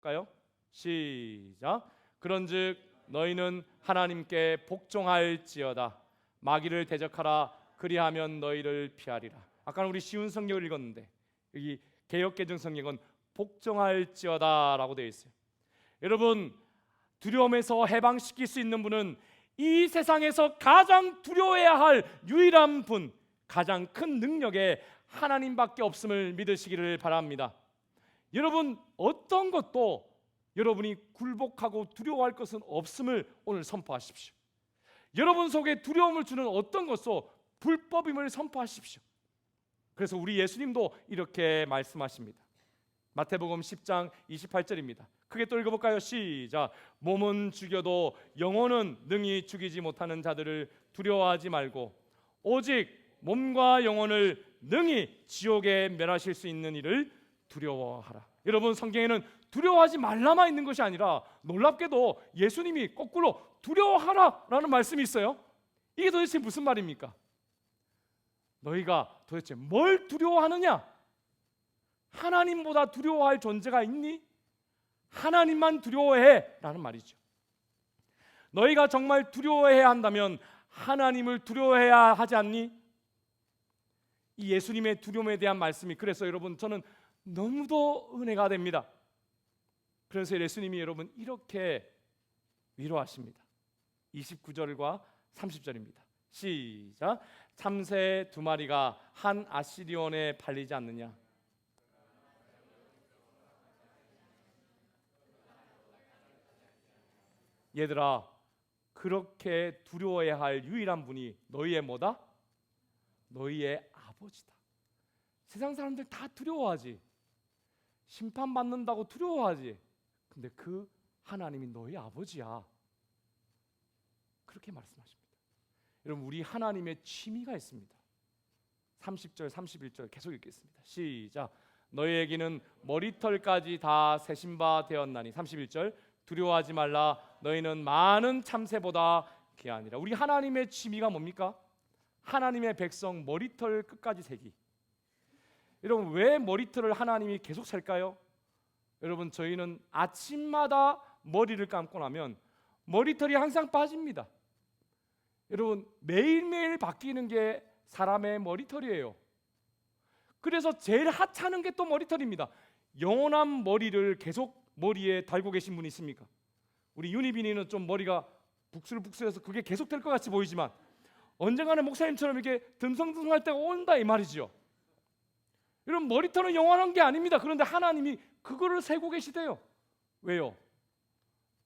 S1: 까요? 시작. 그런즉 너희는 하나님께 복종할지어다. 마귀를 대적하라. 그리하면 너희를 피하리라. 아까는 우리 쉬운 성경을 읽었는데 여기 개역개정 성경은 복종할지어다라고 되어 있어요. 여러분, 두려움에서 해방시킬 수 있는 분은 이 세상에서 가장 두려워해야 할 유일한 분, 가장 큰 능력의 하나님밖에 없음을 믿으시기를 바랍니다. 여러분, 어떤 것도 여러분이 굴복하고 두려워할 것은 없음을 오늘 선포하십시오. 여러분 속에 두려움을 주는 어떤 것도 불법임을 선포하십시오. 그래서 우리 예수님도 이렇게 말씀하십니다. 마태복음 10장 28절입니다. 크게 또 읽어볼까요? 시작. 몸은 죽여도 영혼은 능히 죽이지 못하는 자들을 두려워하지 말고 오직 몸과 영혼을 능히 지옥에 멸하실 수 있는 이를 두려워하라. 여러분, 성경에는 두려워하지 말라만 있는 것이 아니라 놀랍게도 예수님이 거꾸로 두려워하라라는 말씀이 있어요. 이게 도대체 무슨 말입니까? 너희가 도대체 뭘 두려워하느냐? 하나님보다 두려워할 존재가 있니? 하나님만 두려워해 라는 말이죠. 너희가 정말 두려워해야 한다면 하나님을 두려워해야 하지 않니? 이 예수님의 두려움에 대한 말씀이, 그래서 여러분 저는 너무도 은혜가 됩니다. 그래서 예수님이 여러분 이렇게 위로하십니다. 29절과 30절입니다. 시작. 참새 2마리가 한 아시리온에 팔리지 않느냐? 얘들아, 그렇게 두려워해야 할 유일한 분이 너희의 뭐다? 너희의 아버지다. 세상 사람들 다 두려워하지. 심판받는다고 두려워하지. 근데 그 하나님이 너희 아버지야. 그렇게 말씀하십니다. 여러분, 우리 하나님의 취미가 있습니다. 30절 31절 계속 읽겠습니다. 시작. 너희에게는 머리털까지 다 세신 바 되었나니. 31절. 두려워하지 말라. 너희는 많은 참새보다 귀하니라. 우리 하나님의 취미가 뭡니까? 하나님의 백성 머리털 끝까지 세기. 여러분, 왜 머리털을 하나님이 계속 셀까요? 여러분, 저희는 아침마다 머리를 감고 나면 머리털이 항상 빠집니다. 여러분, 매일매일 바뀌는 게 사람의 머리털이에요. 그래서 제일 하찮은 게 또 머리털입니다. 영원한 머리를 계속 머리에 달고 계신 분이 있습니까? 우리 윤희빈이는 좀 머리가 북슬북슬해서 그게 계속 될 것 같이 보이지만 언젠가는 목사님처럼 이렇게 듬성듬성할 때가 온다 이 말이죠. 여러분, 머리털은 영원한 게 아닙니다. 그런데 하나님이 그거를 세고 계시대요. 왜요?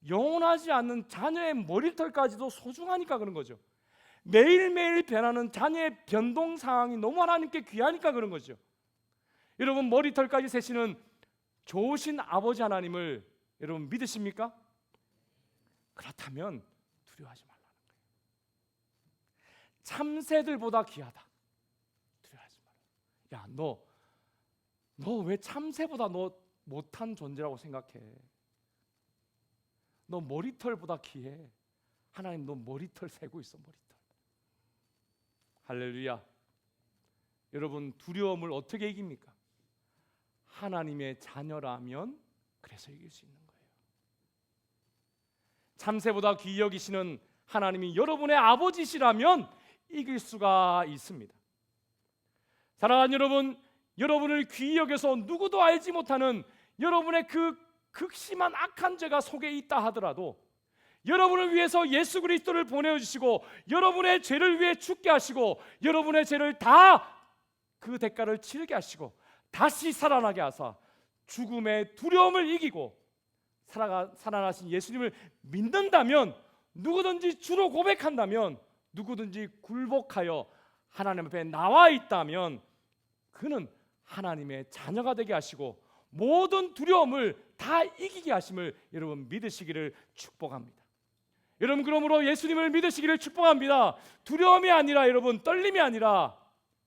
S1: 영원하지 않는 자녀의 머리털까지도 소중하니까 그런 거죠. 매일매일 변하는 자녀의 변동 상황이 너무 하나님께 귀하니까 그런 거죠. 여러분, 머리털까지 세시는 좋으신 아버지 하나님을 여러분 믿으십니까? 그렇다면 두려워하지 말라는 거예요. 참새들보다 귀하다. 두려워하지 마라. 야, 너 왜 참새보다 너 못한 존재라고 생각해? 너 머리털보다 귀해. 하나님, 너 머리털 세고 있어. 머리털. 할렐루야. 여러분, 두려움을 어떻게 이깁니까? 하나님의 자녀라면 그래서 이길 수 있는 거예요. 참새보다 귀히 여기시는 하나님이 여러분의 아버지시라면 이길 수가 있습니다. 사랑하는 여러분, 여러분을 귀히 여겨서 누구도 알지 못하는 여러분의 그 극심한 악한 죄가 속에 있다 하더라도 여러분을 위해서 예수 그리스도를 보내주시고 여러분의 죄를 위해 죽게 하시고 여러분의 죄를 다 그 대가를 치르게 하시고 다시 살아나게 하사 죽음의 두려움을 이기고 살아나신 예수님을 믿는다면, 누구든지 주로 고백한다면, 누구든지 굴복하여 하나님 앞에 나와 있다면 그는 하나님의 자녀가 되게 하시고 모든 두려움을 다 이기게 하심을 여러분 믿으시기를 축복합니다. 여러분, 그러므로 예수님을 믿으시기를 축복합니다. 두려움이 아니라 여러분, 떨림이 아니라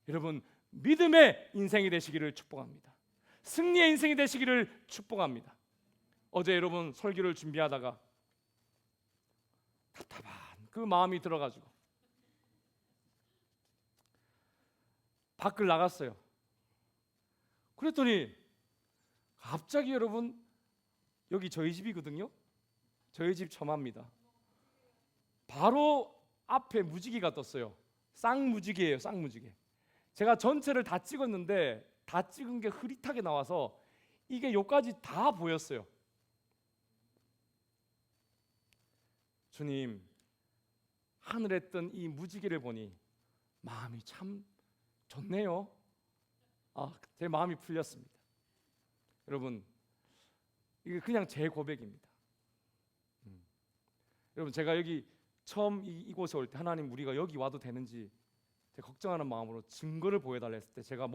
S1: 여러분, 믿음의 인생이 되시기를 축복합니다. 승리의 인생이 되시기를 축복합니다. 어제 여러분 설교를 준비하다가 답답한 그 마음이 들어가지고 밖을 나갔어요. 그랬더니 갑자기 여러분, 여기 저희 집이거든요. 저희 집 처마입니다. 바로 앞에 무지개가 떴어요. 쌍무지개예요. 쌍무지개. 제가 전체를 다 찍었는데 다 찍은 게 흐릿하게 나와서 이게 여기까지 다 보였어요. 주님, 하늘에 뜬 이 무지개를 보니 마음이 참 좋네요. 제 마음이 풀렸습니다. 여러분, 이게 그냥 제 고백입니다. 여러분, 제가 여기 처음 이곳에 올 때 하나님, 우리가 여기 와도 되는지 제가 걱정하는 마음으로 증거를 보여달라 했을 때 제가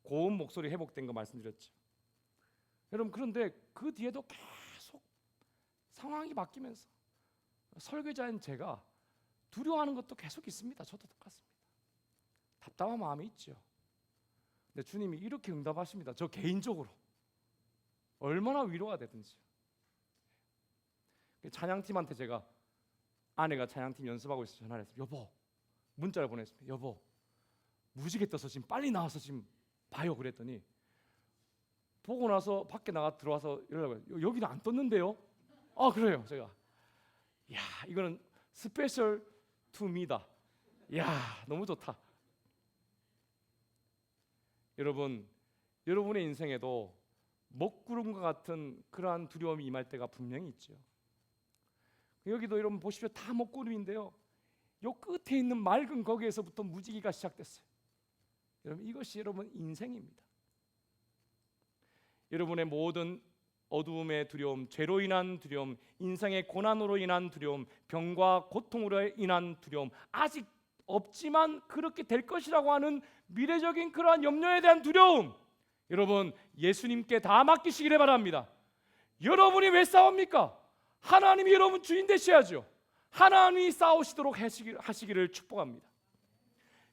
S1: 고음 목소리 회복된 거 말씀드렸죠. 여러분, 그런데 그 뒤에도 계속 상황이 바뀌면서 설교자인 제가 두려워하는 것도 계속 있습니다. 저도 똑같습니다. 답답한 마음이 있죠. 근데 주님이 이렇게 응답하십니다. 저 개인적으로 얼마나 위로가 되든지. 찬양팀한테 제가, 아내가 찬양팀 연습하고 있어서 전화를 했어요. 여보, 문자를 보냈습니다. 여보, 무지개 떠서 지금 빨리 나와서 지금 봐요. 그랬더니 보고 나서 밖에 들어와서 이러더라고요. 여기는 안 떴는데요? 그래요. 제가, 야, 이거는 스페셜 투 미다. 야, 너무 좋다. 여러분, 여러분의 인생에도 먹구름과 같은 그러한 두려움이 임할 때가 분명히 있죠. 여기도 여러분 보십시오. 다 먹구름인데요. 요 끝에 있는 맑은 거기에서부터 무지개가 시작됐어요. 여러분, 이것이 여러분 인생입니다. 여러분의 모든 어두움의 두려움, 죄로 인한 두려움, 인생의 고난으로 인한 두려움, 병과 고통으로 인한 두려움, 아직 없지만 그렇게 될 것이라고 하는 미래적인 그러한 염려에 대한 두려움, 여러분 예수님께 다 맡기시기를 바랍니다. 여러분이 왜 싸웁니까? 하나님이 여러분 주인 되셔야죠. 하나님이 싸우시도록 하시기를 축복합니다.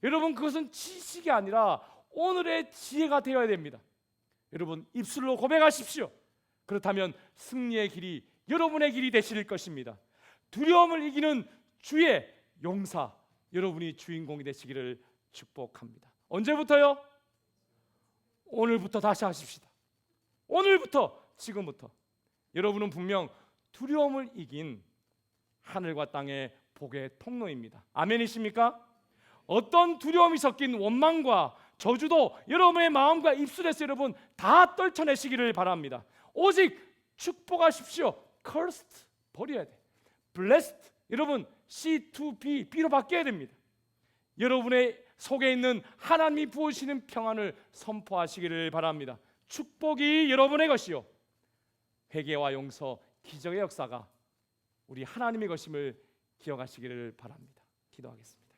S1: 여러분, 그것은 지식이 아니라 오늘의 지혜가 되어야 됩니다. 여러분, 입술로 고백하십시오. 그렇다면 승리의 길이 여러분의 길이 되실 것입니다. 두려움을 이기는 주의 용사, 여러분이 주인공이 되시기를 축복합니다. 언제부터요? 오늘부터 다시 하십시다. 오늘부터, 지금부터. 여러분은 분명 두려움을 이긴 하늘과 땅의 복의 통로입니다. 아멘이십니까? 어떤 두려움이 섞인 원망과 저주도 여러분의 마음과 입술에서 여러분 다 떨쳐내시기를 바랍니다. 오직 축복하십시오. Cursed 버려야 돼. Blessed, 여러분 C to B, B로 바뀌어야 됩니다. 여러분의 속에 있는 하나님이 부으시는 평안을 선포하시기를 바랍니다. 축복이 여러분의 것이요, 회개와 용서, 기적의 역사가 우리 하나님의 것임을 기억하시기를 바랍니다. 기도하겠습니다.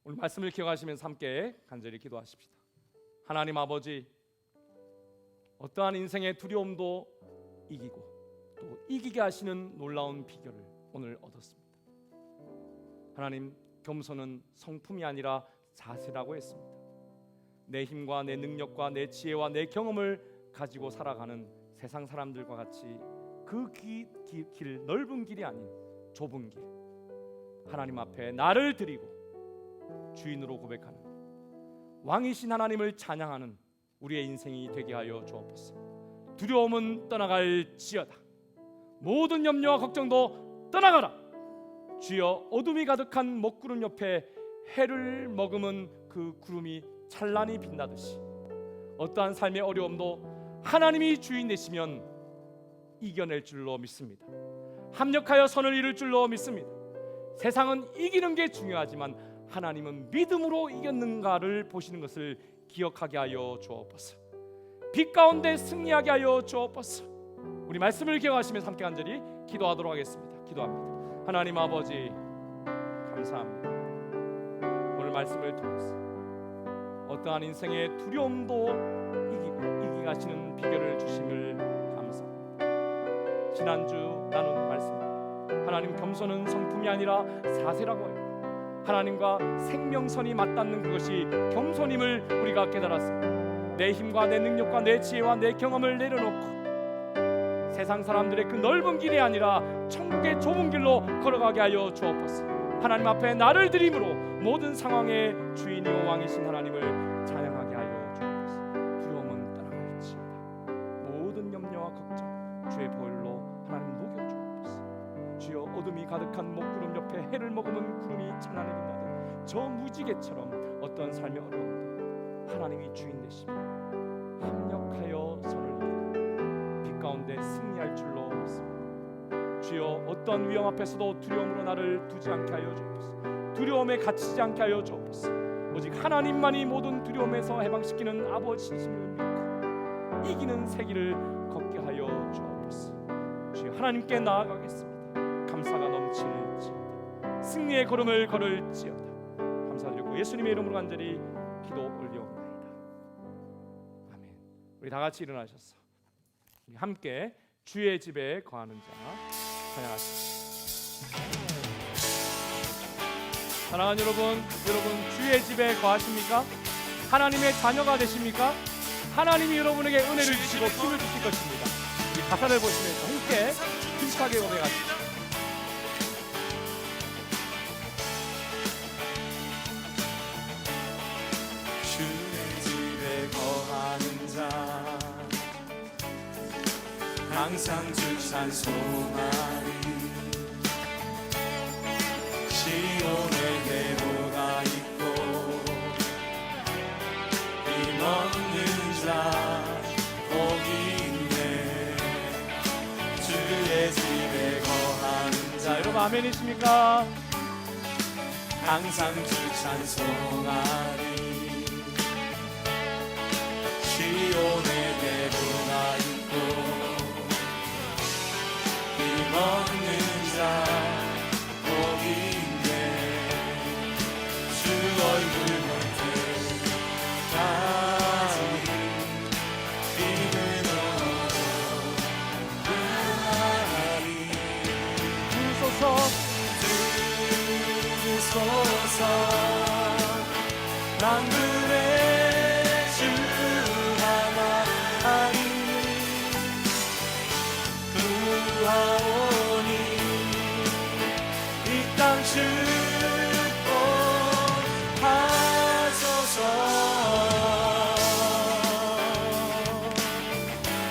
S1: 오늘 말씀을 기억하시면서 함께 간절히 기도하십시다. 하나님 아버지, 어떠한 인생의 두려움도 이기고 또 이기게 하시는 놀라운 비결을 오늘 얻었습니다. 하나님, 겸손은 성품이 아니라 자세라고 했습니다. 내 힘과 내 능력과 내 지혜와 내 경험을 가지고 살아가는 세상 사람들과 같이 그 길, 넓은 길이 아닌 좁은 길, 하나님 앞에 나를 드리고 주인으로 고백하는 왕이신 하나님을 찬양하는 우리의 인생이 되게 하여 주옵소서. 두려움은 떠나갈지어다. 모든 염려와 걱정도 떠나가라. 주여, 어둠이 가득한 먹구름 옆에 해를 머금은 그 구름이 찬란히 빛나듯이 어떠한 삶의 어려움도 하나님이 주인 되시면 이겨낼 줄로 믿습니다. 합력하여 선을 이룰 줄로 믿습니다. 세상은 이기는 게 중요하지만 하나님은 믿음으로 이겼는가를 보시는 것을 기억하게 하여 주옵소서. 빛 가운데 승리하게 하여 주옵소서. 우리 말씀을 기억하시면서 함께 간절히 기도하도록 하겠습니다. 기도합니다. 하나님 아버지, 감사합니다. 오늘 말씀을 통해서 어떠한 인생의 두려움도 이기게 하시는 비결을 주심을 감사합니다. 지난주 나눈 말씀, 하나님, 겸손은 성품이 아니라 사세라고 합니다. 하나님과 생명선이 맞닿는 그것이 겸손임을 우리가 깨달았습니다. 내 힘과 내 능력과 내 지혜와 내 경험을 내려놓고 세상 사람들의 그 넓은 길이 아니라 천국의 좁은 길로 걸어가게 하여 주옵소서. 하나님 앞에 나를 드림으로 모든 상황의 주인이요 왕이신 하나님을 찬양하게 하여 주옵소서. 두려움은 떠나갈지어다. 모든 염려와 걱정 주의 보혈로 하나님 녹여 주옵소서. 주여, 어둠이 가득한 먹구름 옆에 해를 머금은 구름이 찬란히 빛나듯 저 무지개처럼 어떤 삶의 어려움도 하나님이 주인 되시며 합력하여 선을 이루고 빛 가운데 승리할 줄로 믿습니다. 주여, 어떤 위험 앞에서도 두려움으로 나를 두지 않게 하여 주옵소서. 두려움에 갇히지 않게 하여 주옵소서. 오직 하나님만이 모든 두려움에서 해방시키는 아버지심을 믿고 이기는 세기를 걷게 하여 주옵소서. 주여, 하나님께 나아가겠습니다. 감사가 넘칠지어다. 승리의 걸음을 걸을지어다. 감사드리고 예수님의 이름으로 간절히 기도 올려옵나이다. 아멘. 우리 다 같이 일어나셔서 우리 함께 주의 집에 거하는 자 찬양하십시오. 사랑하는 여러분 주의 집에 거하십니까? 하나님의 자녀가 되십니까? 하나님이 여러분에게 은혜를 주시고 힘을 주실 것입니다. 이 가사를 보시면서 함께 힘차게 고백하십시오.
S2: 주의 집에 거하는 자 항상 주 찬송하리. 시온에 대로가 있고 힘없는 자 복이 있네. 주의 집에 거하는 자,
S1: 여러분 아멘이십니까?
S2: 항상 주 찬송하리. 시온에 대로가 있고 힘없는 자 복이 있네. 주 얼굴 볼 때까지 힘을 얻어가리. 주소서 만군의 주 하나님 구하오니 이 땅 축복하소서.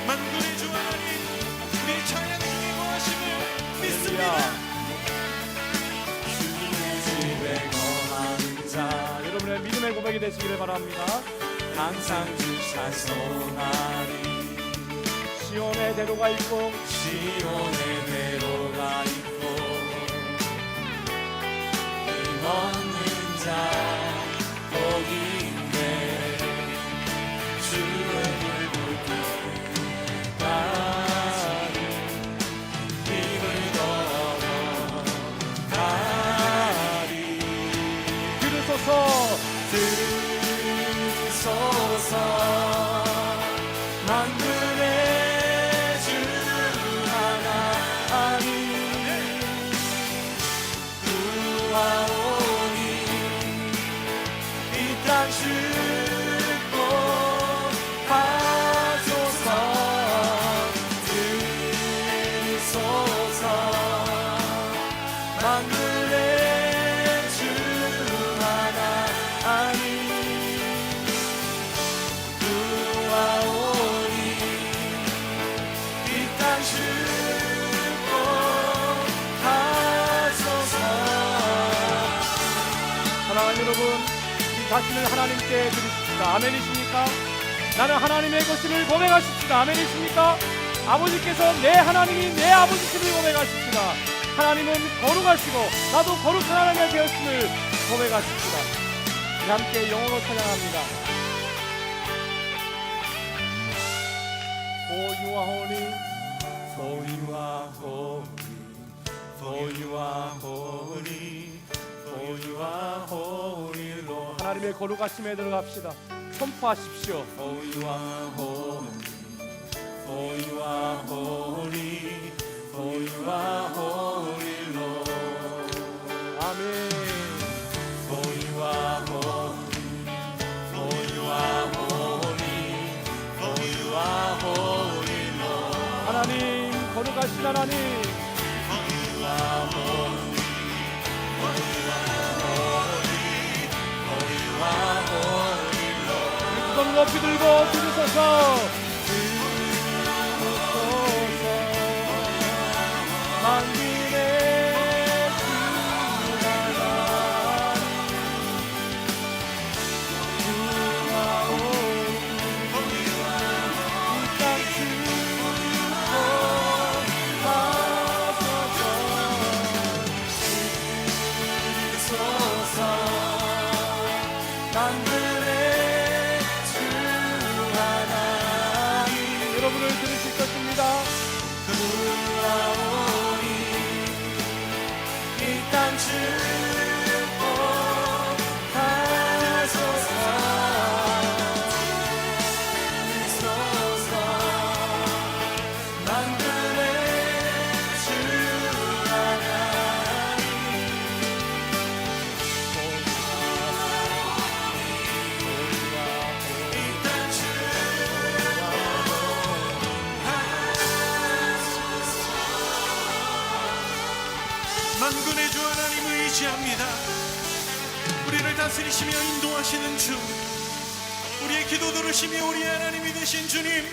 S2: 만군의 주 하나님, 우리 찬양 중에 거하심을 믿습니다. 주의 집에 거하는 자,
S1: 여러분의 믿음의 고백이 되시기를 바랍니다.
S2: 항상 주 찬송하리.
S1: 시온의 대로가 있고
S2: 시온의 대로가 있고 힘없는 자 복이 있네. 주 얼굴 볼 때까지 힘을 얻어가리.
S1: 들으소서
S2: 들으소서 만군
S1: 자신을 하나님께 드리십시다. 아멘이십니까? 나는 하나님의 것임을 고백하십시다. 아멘이십니까? 아버지께서 내 하나님이 내 아버지심을 고백하십시다. 하나님은 거룩하시고 나도 거룩한 하나님이 되었음을 고백하십시다. 우리 함께 영어로 찬양합니다. For you are holy,
S2: For you are holy, for you are holy, for you are holy, Lord.
S1: 하나님의 거룩하심에 들어갑시다. 선포하십시오.
S2: For you are holy, for you are holy, for you are holy, Lord.
S1: 아멘.
S2: For you are holy, for you are holy, for you are holy, Lord.
S1: 하나님 거룩하신 하나님,
S2: For you are holy, for you are holy, for you are holy, Lord.
S1: 우리 두손 높이 들고 들으소서. 만민의 주 하나님, 주와 오니 이 땅 주소서. 만민의 주 하나님, 여러분을 들으실 것입니다.
S2: 이 땅 축복하소서. 만군의 주 하나님, 이 땅 축복하소서. 만군의 주 하나님을 의지합니다. 우리를 다스리시며 인도하시는 주, 우리의 기도 들으시며 우리의 하나님이 되신 주님,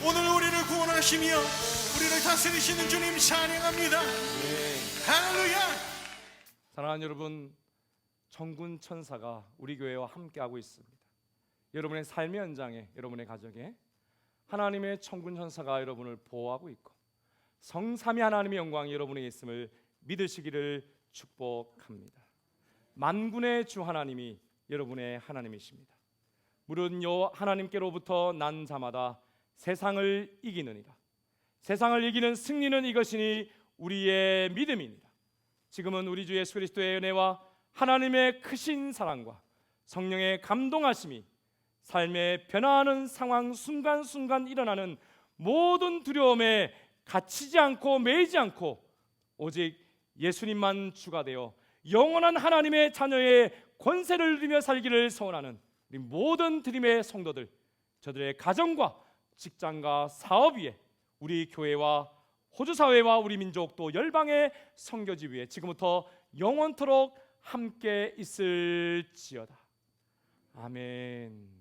S2: 오늘 우리를 구원하시며 우리를 다스리시는 주님 찬양합니다. 할렐루야.
S1: 사랑하는 여러분, 천군 천사가 우리 교회와 함께하고 있습니다. 여러분의 삶의 현장에, 여러분의 가정에 하나님의 천군 천사가 여러분을 보호하고 있고 성삼위 하나님의 영광이 여러분에게 있음을 믿으시기를 축복합니다. 만군의 주 하나님이 여러분의 하나님이십니다. 무릇 요 하나님께로부터 난 자마다 세상을 이기느니라. 세상을 이기는 승리는 이것이니 우리의 믿음입니다. 지금은 우리 주 예수 그리스도의 은혜와 하나님의 크신 사랑과 성령의 감동하심이 삶의 변화하는 상황 순간순간 일어나는 모든 두려움에 갇히지 않고 매이지 않고 오직 예수님만 주가 되어 영원한 하나님의 자녀의 권세를 누리며 살기를 소원하는 우리 모든 드림의 성도들, 저들의 가정과 직장과 사업 위에, 우리 교회와 호주사회와 우리 민족 또 열방의 선교지 위에 지금부터 영원토록 함께 있을지어다. 아멘.